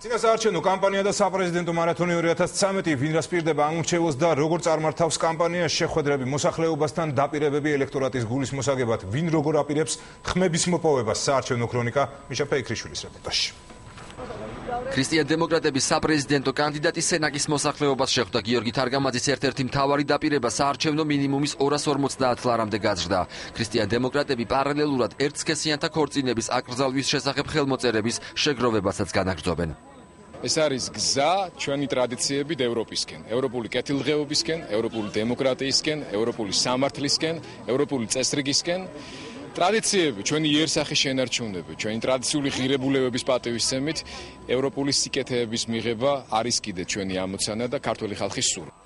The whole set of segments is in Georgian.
წინასაარჩევნო კამპანია და საპრეზიდენტო მარათონი 2013 ვინ რას პირდება ამორჩევოს და როგორ წარმართავს კამპანიას შეხვედრები მოსახლეობასთან დაპირებები ელექტორატის გულის მოსაგებად ვინ როგორ აპირებს ხმების მოპოვებას საარჩევნო ქრონიკა მიშა ფეიქრიშვილის რეპორტაჟში ქრისტიან დემოკრატების საპრეზიდენტო კანდიდატი სენაკის მოსახლეობას შეხვდა გიორგი თარგამაძის ერთ-ერთი მთავარი დაპირება საარჩევნო მინიმუმის 250 ლარამდე გაძრდა. ქრისტიან დემოკრატები პარალელურად ერთსქესიანთა ქორწინების აკრძალვის შესახებ ხელმოწერების შეგროვებასაც განაგრძობენ. ეს არის გზა ჩვენი ტრადიციებით ევროპისკენ, ევროპული კეთილდღეობისკენ, ევროპული დემოკრატიისკენ, ევროპული სამართლისკენ, ევროპული წესრიგისკენ. ტრადიციები, ჩვენი იერსახის შენარჩუნება, ჩვენი ტრადიციული ღირებულებების პატივისცემით, ევროპული სიკეთეების მიღება არის კიდე ჩვენი ამოცანა და ქართული ხალხის სურვილი.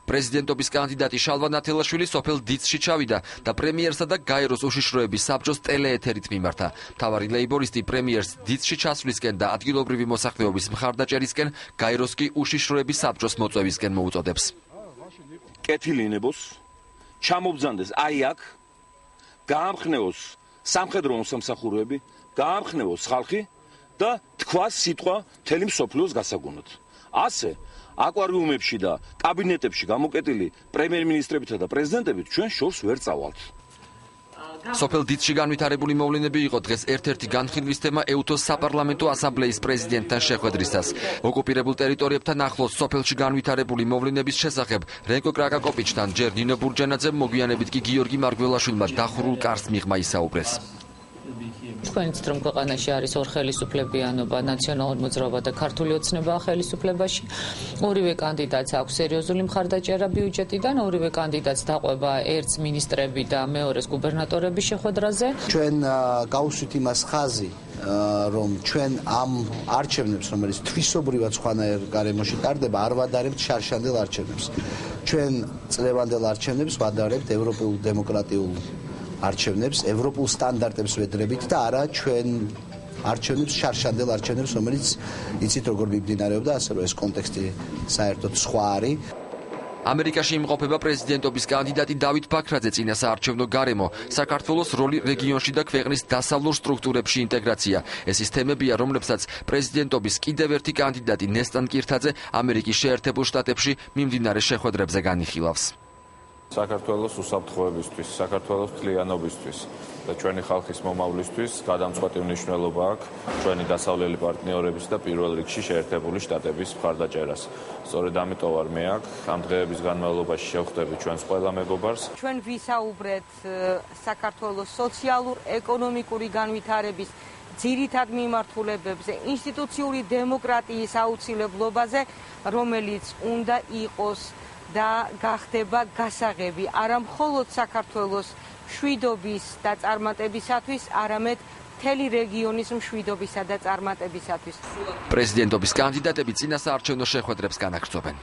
პრეზიდენტობის კანდიდატი შალვა ნათელაშვილი სოფელ დიცში ჩავიდა და პრემიერსა და გაეროს უშიშროების საბჭოს ტელეეთერით მიმართა. მთავარი ლეიბორისტი პრემიერს დიცში ჩასვლისკენ და ადგილობრივი მოსახლეობის მხარდაჭერისკენ, გაეროს კი უშიშროების საბჭოს მოწვევისკენ მოუწოდებს. კეთილინებოს ჩამობძანდეს აი აქ გაამხნევოს სამხედრო მოსამსახურეები, გაამხნევოს ხალხი და თქვას სიტყვა მთელი მსოფლიოს გასაგონად. ასე აკვარიუმებში და კაბინეტებში გამოკეტილი პრემიერ-მინისტრებითა და პრეზიდენტებით ჩვენ შორს ვერ წავალთ. სოფელ დიცში განვითარებული მოვლენები იყო დღეს ერთ-ერთი განხილვის თემა ეუთოს საპარლამენტო ასამბლეის პრეზიდენტთან შეხვედრისას. ოკუპირებულ ტერიტორიებთან ახლოს სოფელში განვითარებული მოვლენების შესახებ რენკო კრაკაკოპიჩთან ჯერ ნინო ბურჯანაძემ, მოგვიანებით კი გიორგი მარგველაშვილმა დახურულ კარს მიღმა ისაუბრეს. თქვენიც რომ ქვეყანაში არის ორ ხელისუფლებიანობა, ნაციონალური მოძრაობა და ქართული ოცნება ხელისუფლებაში. ორივე კანდიდატს აქვს სერიოზული მხარდაჭერა ბიუჯეტიდან, ორივე კანდიდატს დაყვება ერთს მინისტრები და მეორეს გუბერნატორების შეხვედრაზე. ჩვენ გავუსვით იმას ხაზი, რომ ჩვენ ამ არჩევნებს, რომელიც თვისობრივად სხვანაირ გარემოში ტარდება, არ ვადარებთ შარშანდელ არჩევნებს. ჩვენ წლევანდელ არჩევნებს ვადარებთ ევროპულ დემოკრატიულ არჩევნებს, ევროპულ სტანდარტებს ვედრებით და არა ჩვენ არჩევნებს შარშანდელ არჩევნებს, რომელიც იცით როგორ მიმდინარეობდა, ასე რომ ეს კონტექსტი საერთოდ სხვა არის. ამერიკაში იმყოფება პრეზიდენტობის კანდიდატი დავით ბაქრაძე წინასაარჩევნო გარემო, საქართველოს როლი რეგიონში და ქვეყნის დასავლურ სტრუქტურებში ინტეგრაცია. ეს ის თემებია, რომლებსაც პრეზიდენტობის კიდევ ერთი კანდიდატი ნესტან კირთაძე ამერიკის შეერთებულ შტატებში მიმდინარე შეხვედრებზე განიხილავს. საქართველოს უსაფრთხოებისთვის, საქართველოს მთლიანობისთვის და ჩვენი ხალხის მომავლისთვის გადამწყვეტი მნიშვნელობა აქვს ჩვენი დასავლელი პარტნიორების და პირველ რიგში შეერთებული შტატების მხარდაჭერას. სწორედ ამიტომ ვარ მე აქ, ამ დღეების განმავლობაში შევხვდები ჩვენს ყველა მეგობარს. ჩვენ ვისაუბრეთ საქართველოს სოციალურ-ეკონომიკური განვითარების ძირითად მიმართულებებზე, ინსტიტუციური დემოკრატიის აუცილებლობაზე, რომელიც უნდა იყოს და გახდება გასაღები არა მხოლოდ საქართველოს მშვიდობის და წარმატებისათვის, არამედ მთელი რეგიონის მშვიდობისა და წარმატებისათვის. პრეზიდენტობის კანდიდატები წინასაარჩევნო შეხვედრებს განაგრძობენ.